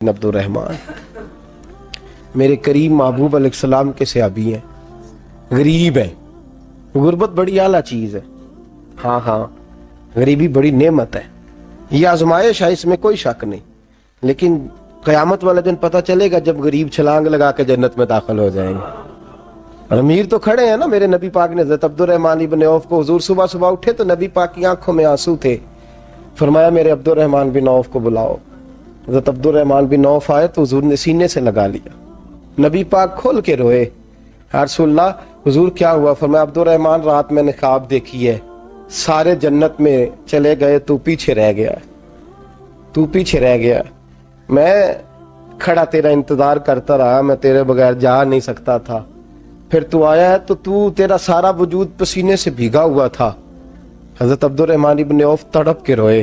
عبد الرحمان میرے کریم محبوب علیہ السلام کے صحابی ہیں، غریب ہیں۔ غربت بڑی اعلیٰ چیز ہے، ہاں غریبی بڑی نعمت ہے، یہ آزمائش ہے، اس میں کوئی شک نہیں، لیکن قیامت والے دن پتہ چلے گا جب غریب چھلانگ لگا کے جنت میں داخل ہو جائیں گے۔ اور امیر تو کھڑے ہیں نا، میرے نبی پاک نے حضرت عبد الرحمان ابن عوف کو، حضور صبح صبح اٹھے تو نبی پاک کی آنکھوں میں آنسو تھے، فرمایا میرے عبد الرحمان بن عوف کو بلاؤ۔ حضرت عبد الرحمان بن عوف آئے تو حضور نے سینے سے لگا لیا، نبی پاک کھول کے روئے، یا رسول اللہ حضور کیا ہوا؟ فرمایا عبد الرحمان رات میں نے خواب دیکھی ہے، سارے جنت میں چلے گئے، تو پیچھے رہ گیا، تو پیچھے رہ گیا، میں کھڑا تیرا انتظار کرتا رہا، میں تیرے بغیر جا نہیں سکتا تھا، پھر تو آیا ہے تو تیرا سارا وجود پسینے سے بھیگا ہوا تھا۔ حضرت عبد الرحمان ابن عوف تڑپ کے روئے،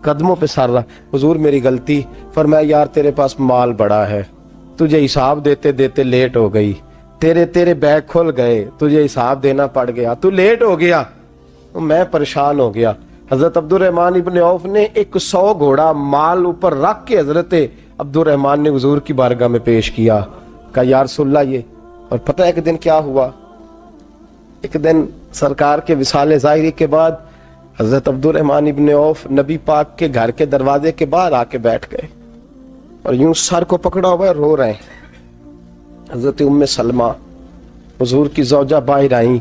قدموں پہ سر رہا، حضور میری غلطی۔ فرمایا یار تیرے پاس مال بڑا ہے، تجھے حساب دیتے دیتے لیٹ ہو گئی، تیرے بیگ کھل گئے، تجھے حساب دینا پڑ گیا، تو لیٹ ہو گیا، میں پریشان ہو گیا۔ حضرت عبد الرحمان ابن عوف نے 100 گھوڑا مال اوپر رکھ کے حضرت عبد الرحمان نے حضور کی بارگاہ میں پیش کیا، کہا یا رسول اللہ یہ۔ اور پتہ ہے ایک دن کیا ہوا؟ ایک دن سرکار کے وصال ظاہری کے بعد حضرت عبد الرحمان ابن عوف نبی پاک کے گھر کے دروازے کے باہر آ کے بیٹھ گئے اور یوں سر کو پکڑا ہوا ہے، رو رہے ہیں۔ حضرت ام سلمہ حضور کی زوجہ باہر آئیں،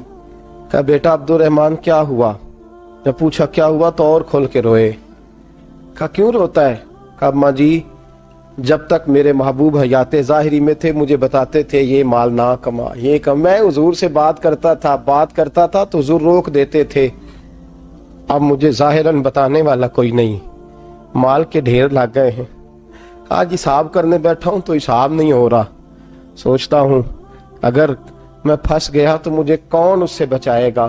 کہا بیٹا عبد الرحمان کیا ہوا؟ جب پوچھا کیا ہوا تو اور کھول کے روئے، کہا کیوں روتا ہے؟ کہا اماں جی جب تک میرے محبوب حیات ظاہری میں تھے مجھے بتاتے تھے یہ مال نہ کما، یہ کم، میں حضور سے بات کرتا تھا تو حضور روک دیتے تھے، اب مجھے ظاہراً بتانے والا کوئی نہیں، مال کے ڈھیر لگ گئے ہیں، آج حساب کرنے بیٹھا ہوں تو حساب نہیں ہو رہا، سوچتا ہوں اگر میں پھنس گیا تو مجھے کون اس سے بچائے گا؟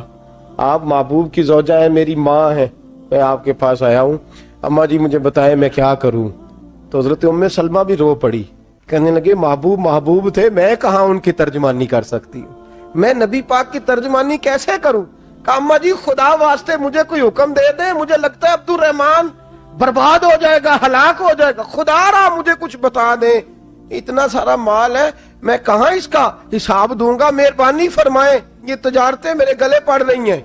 آپ محبوب کی زوجہ ہیں، میری ماں ہے، میں آپ کے پاس آیا ہوں، اماں جی مجھے بتائیں میں کیا کروں؟ تو حضرت ام سلمہ بھی رو پڑی، کہنے لگے محبوب تھے، میں کہاں ان کی ترجمانی کر سکتی ہوں، میں نبی پاک کی ترجمانی کیسے کروں؟ کہا اماں جی خدا واسطے مجھے کوئی حکم دے دیں، مجھے لگتا ہے عبد الرحمان برباد ہو جائے گا، ہلاک ہو جائے گا، خدا را مجھے کچھ بتا دیں، اتنا سارا مال ہے میں کہاں اس کا حساب دوں گا، مہربانی فرمائیں، یہ تجارتیں میرے گلے پڑ رہی ہیں۔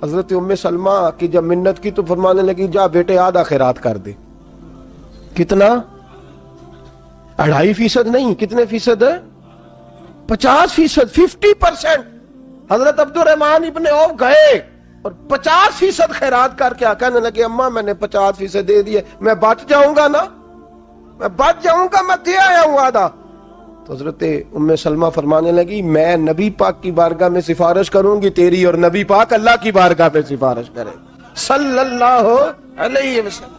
حضرت ام سلمہ کی جب منت کی تو فرمانے لگی جا بیٹے آدھا خیرات کر دے۔ کتنا؟ 2.5% نہیں، کتنے فیصد ہے؟ 50%، 50%۔ حضرت عبد الرحمان ابن عوف گئے اور 50% خیرات کر کے کہنے لگے اماں میں نے 50% دے دیے، میں بچ جاؤں گا نا، میں بچ جاؤں گا، میں دے آیا ہوں آدھا۔ تو حضرت ام سلمہ فرمانے لگی میں نبی پاک کی بارگاہ میں سفارش کروں گی تیری، اور نبی پاک اللہ کی بارگاہ میں سفارش کرے صلی اللہ علیہ وسلم۔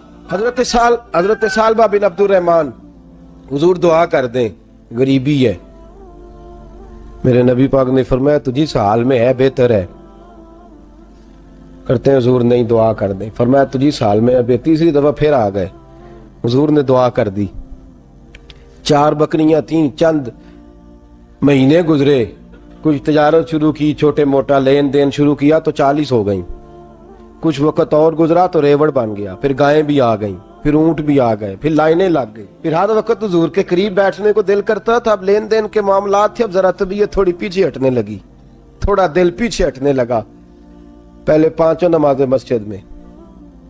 حضرت سالبہ بن عبد الرحمان، حضور دعا کر دیں، غریبی ہے، میرے نبی پاک نے فرمایا تجھی اس حال میں ہے بہتر ہے، کرتے ہیں حضور نہیں دعا کر دیں، فرمایا تجھی اس حال میں ہے، تیسری دفعہ پھر آ گئے، حضور نے دعا کر دی، 4 بکریاں تھیں، چند مہینے گزرے، کچھ تجارت شروع کی، چھوٹے موٹا لین دین شروع کیا تو 40 ہو گئیں، کچھ وقت اور گزرا تو ریوڑ بن گیا، پھر گائیں بھی آ گئیں، پھر اونٹ بھی آ گئے، پھر لائنیں لگ گئی، پھر ہر وقت حضور کے قریب بیٹھنے کو دل کرتا تھا، اب لین دین کے معاملات تھے، اب ذرا طبیعت تھوڑی پیچھے ہٹنے لگی، تھوڑا دل پیچھے ہٹنے لگا، پہلے 5 نمازیں مسجد میں،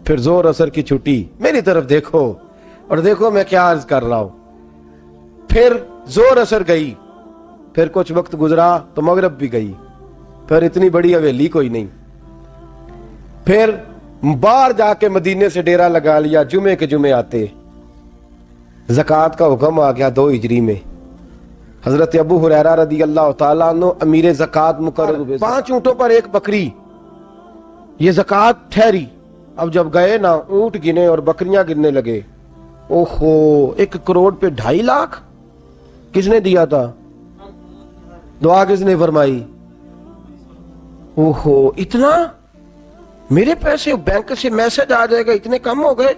پھر زور اثر کی چھٹی، میری طرف دیکھو اور دیکھو میں کیا عرض کر رہا ہوں، پھر زور اثر گئی، پھر کچھ وقت گزرا تو مغرب بھی گئی، پھر اتنی بڑی حویلی کوئی نہیں، پھر باہر جا کے مدینے سے ڈیرا لگا لیا، جمعے کے جمعے آتے، زکوٰۃ کا حکم آ گیا 2 ہجری میں، حضرت ابو ہریرہ رضی اللہ تعالیٰ عنہ امیر زکوٰۃ مقرر ہوئے، 5 اونٹوں پر 1 بکری، یہ زکوٰۃ ٹھہری۔ اب جب گئے نا اونٹ گنے اور بکریاں گننے لگے، اوہو 1 کروڑ پہ 2.5 لاکھ، کس نے دیا تھا؟ دعا کس نے فرمائی؟ اوہو اتنا، میرے پیسے بینک سے میسج آ جائے گا اتنے کم ہو گئے،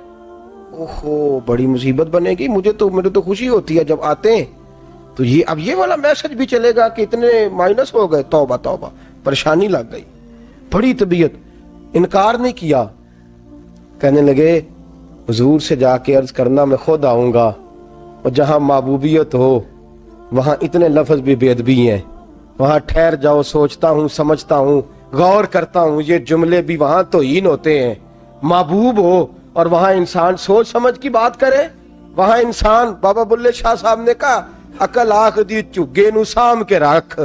اوہو بڑی مصیبت بنے گی، میرے تو خوشی ہوتی ہے جب آتے ہیں تو یہ اب یہ والا میسج بھی چلے گا کہ اتنے مائنس ہو گئے، توبہ توبہ، پریشانی لگ گئی، بڑی طبیعت، انکار نہیں کیا، کہنے لگے حضور سے جا کے عرض کرنا میں خود آؤں گا، اور جہاں محبوبیت ہو وہاں اتنے لفظ بھی بے ادبی ہیں. وہاں ٹھہر جاؤ، سوچتا ہوں، سمجھتا ہوں، غور کرتا ہوں، یہ جملے بھی وہاں توہین ہوتے ہیں. محبوب ہو اور وہاں انسان سوچ سمجھ کی بات کرے. وہاں انسان، بابا بلے شاہ صاحب نے کہا، عقل آخ دی چگے نو سام کے رکھ،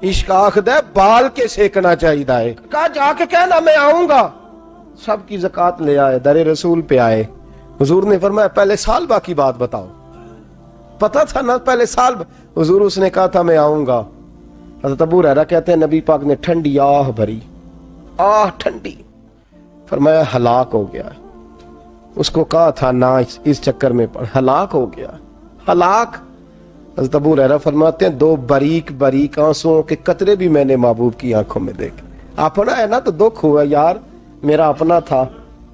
عشق آخ دے بال کے سیکنا چاہیے دائے. کہا جا کے کہنا میں آؤں گا. سب کی زکوٰۃ لے آئے، در رسول پہ آئے. حضور نے فرمایا پہلے سالبہ کی بات بتاؤ. پتا تھا نا پہلے سال. حضور اس نے کہا تھا میں آؤں گا. حضرت ابو ہریرہ کہتے ہیں نبی پاک نے ٹھنڈی آہ بھری، آہ ٹھنڈی. فرمایا ہلاک ہو گیا. اس کو کہا تھا نہ اس چکر میں پڑ، ہلاک ہو گیا، ہلاک. حضرت ابو ہریرہ فرماتے ہیں 2 باریک باریک آنسوؤں کے قطرے بھی میں نے محبوب کی آنکھوں میں دیکھے. اپنا ہے نا تو دکھ ہوا، یار میرا اپنا تھا،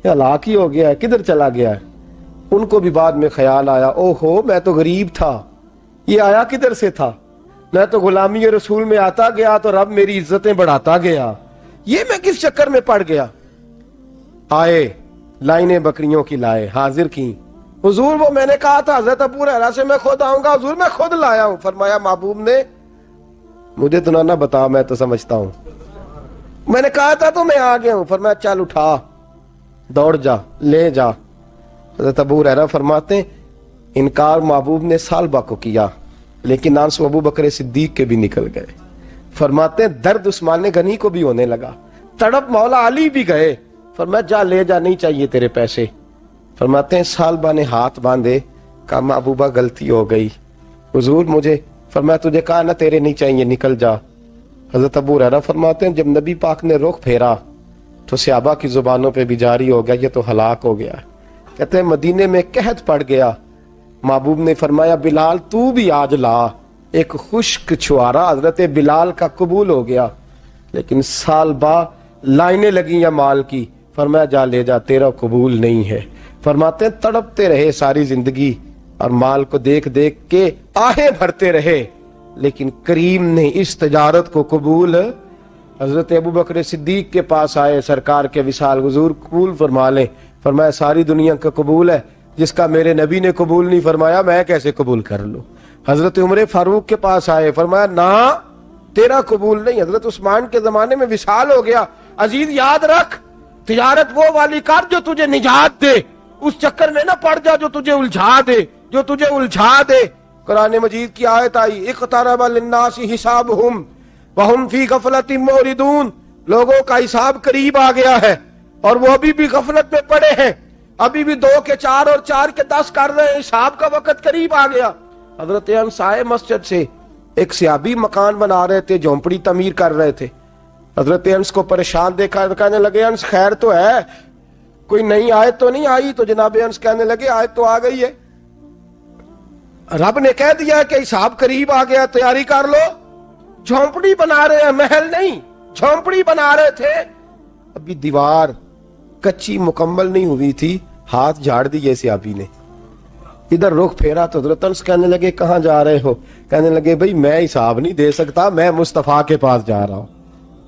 ہلاک ہی ہو گیا ہے، کدھر چلا گیا ہے. ان کو بھی بعد میں خیال آیا، او ہو میں تو غریب تھا، یہ آیا کدھر سے تھا. میں تو غلامی رسول میں آتا گیا تو رب میری عزتیں بڑھاتا گیا، یہ میں کس چکر میں پڑ گیا. آئے لائنیں بکریوں کی لائے، حاضر کی. حضور وہ میں نے کہا تھا حضرت ابو ہریرہ سے میں خود آؤں گا. حضور میں خود لایا ہوں. فرمایا محبوب نے مجھے تو نہ بتا، میں تو سمجھتا ہوں، میں نے کہا تھا تو میں آ گیا ہوں. فرمایا چل اٹھا، دوڑ جا، لے جا. حضرت ابو ہریرہ فرماتے ہیں انکار محبوب نے سالبہ کو کیا، لیکن آنسو ابو بکر صدیق کے بھی نکل گئے. فرماتے ہیں درد عثمان غنی کو بھی ہونے لگا، تڑپ مولا علی بھی گئے. فرمایا جا لے جا، نہیں چاہیے تیرے پیسے. فرماتے ہیں سالبہ نے ہاتھ باندھے، کہا محبوبہ غلطی ہو گئی. حضور مجھے، فرمایا تجھے کہا نا تیرے نہیں چاہیے، نکل جا. حضرت ابو ہریرہ فرماتے ہیں جب نبی پاک نے رخ پھیرا تو صحابہ کی زبانوں پہ بھی جاری ہو گیا یہ تو ہلاک ہو گیا. کہتے ہیں مدینے میں قحط پڑ گیا. محبوب نے فرمایا بلال تو بھی آج لا. ایک خشک چھوارا حضرت بلال کا قبول ہو گیا. لیکن سالبہ لائنیں لگی یا مال کی. فرمایا جا لے جا، تیرا قبول نہیں ہے. فرماتے ہیں تڑپتے رہے ساری زندگی اور مال کو دیکھ دیکھ کے آہیں بھرتے رہے، لیکن کریم نے اس تجارت کو قبول. حضرت ابو بکر صدیق کے پاس آئے، سرکار کے وصال، حضور قبول فرما لیں. فرمایا ساری دنیا کا قبول ہے، جس کا میرے نبی نے قبول نہیں فرمایا میں کیسے قبول کر لوں. حضرت عمر فاروق کے پاس آئے، فرمایا نہ تیرا قبول نہیں. حضرت عثمان کے زمانے میں وصال ہو گیا. عزیز یاد رکھ، تجارت وہ والی کر جو تجھے نجات دے، اس چکر میں نہ پڑ جا جو تجھے الجھا دے، جو تجھے الجھا دے. قرآن مجید کی آیت آئی اقترب للناس حسابہم وہم فی غفلۃ معرضون. لوگوں کا حساب قریب آ گیا ہے اور وہ ابھی بھی غفلت میں پڑے ہیں، ابھی بھی 2 کے 4 اور 4 کے 10 کر رہے ہیں. حساب کا وقت قریب آ گیا. حضرت انس آئے مسجد سے، ایک صحابی مکان بنا رہے تھے، جھونپڑی تعمیر کر رہے تھے. حضرت انس کو پریشان دیکھا تو کہنے لگے انس خیر تو ہے، کوئی نئی آیت تو نہیں آئی؟ تو جناب انس کہنے لگے آیت تو آ گئی ہے، رب نے کہہ دیا کہ حساب قریب آ گیا، تیاری کر لو. جھونپڑی بنا رہے ہیں، محل نہیں، جھونپڑی بنا رہے تھے. ابھی دیوار کچی مکمل نہیں ہوئی تھی، ہاتھ جھاڑ دیے صحابی نے. ادھر رخ پھیرا تو حضرت انس کہنے لگے کہاں جا رہے ہو؟ کہنے لگے بھائی میں حساب نہیں دے سکتا، میں مصطفیٰ کے پاس جا رہا ہوں،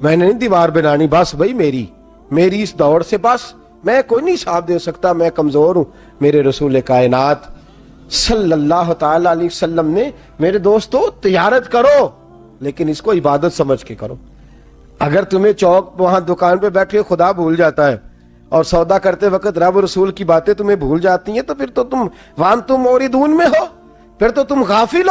میں نے نہیں دیوار بنانی، بس بھائی میری اس دور سے بس میں کوئی نہیں حساب دے سکتا، میں کمزور ہوں. میرے رسول کائنات صلی اللہ تعالی علیہ وسلم نے میرے دوستو تجارت کرو لیکن اس کو عبادت سمجھ کے کرو. اگر تمہیں چوک وہاں دکان پہ بیٹھے خدا بھول جاتا ہے اور سودا کرتے وقت رب رسول کی باتیں تمہیں بھول جاتی ہیں تو پھر تو تم وانتم موردون میں ہو، پھر تو تم غافل ہو.